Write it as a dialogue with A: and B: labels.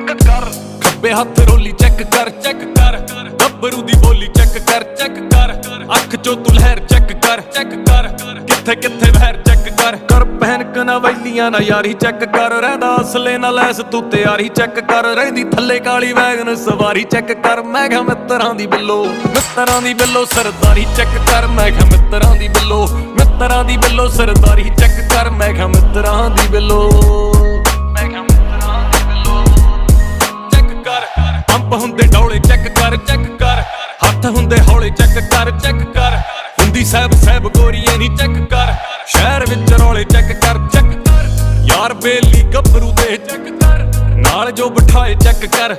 A: Check ਕਰ। ਖੱਬੇ ਹੱਥ ਰੋਲੀ ਚੈੱਕ ਕਰ ਗੱਭਰੂ ਦੀ ਬੋਲੀ ਚੈੱਕ ਕਰ ਅੱਖ ਚੋਂ ਤੂੰ ਲਹਿਰ ਚੈੱਕ ਕਰ ਕਿੱਥੇ ਕਿੱਥੇ ਵਹਿਰ ਚੈੱਕ ਕਰ ਪਹਿਨ ਕਨਵੈਲੀਆਂ ਨਾ ਯਾਰੀ ਚੈੱਕ ਕਰ ਰਹਿੰਦਾ ਅਸਲੇ ਨਾਲ ਲੈਸ ਤੂੰ ਤਿਆਰੀ ਚੈੱਕ ਕਰ ਰਹਿੰਦੀ ਥੱਲੇ ਕਾਲੀ ਵੈਗਨ ਸਵਾਰੀ ਚੈੱਕ ਕਰ ਮੈਂ ਕਿਹਾ ਮਿੱਤਰਾਂ ਦੀ ਬਿੱਲੋ ਸਰਦਾਰੀ ਚੈੱਕ ਕਰ ਮੈਂ ਕਿਹਾ ਮਿੱਤਰਾਂ ਦੀ ਬਿੱਲੋ ਸਰਦਾਰੀ ਚੈੱਕ ਕਰ ਮੈਂ ਕਿਹਾ ਮਿੱਤਰਾਂ ਦੀ ਬਿੱਲੋ ਚੈੱਕ ਕਰ ਪੰਪ ਹੁੰਦੇ ਡੌਲੇ ਚੈੱਕ ਕਰ ਹੱਥ ਹੁੰਦੇ ਹੌਲੇ ਚੈੱਕ ਕਰ ਹੁੰਦੀ ਸਹਿਬ ਗੋਰੀਏ ਨੀ ਚੈੱਕ ਕਰ ਸ਼ਹਿਰ ਵਿੱਚ ਰੌਲੇ ਚੈੱਕ ਕਰ ਯਾਰ ਬੇਲੀ ਗੱਭਰੂ ਦੇ ਚੈੱਕ ਕਰ ਨਾਲ ਜੋ ਬਿਠਾਏ ਚੈੱਕ ਕਰ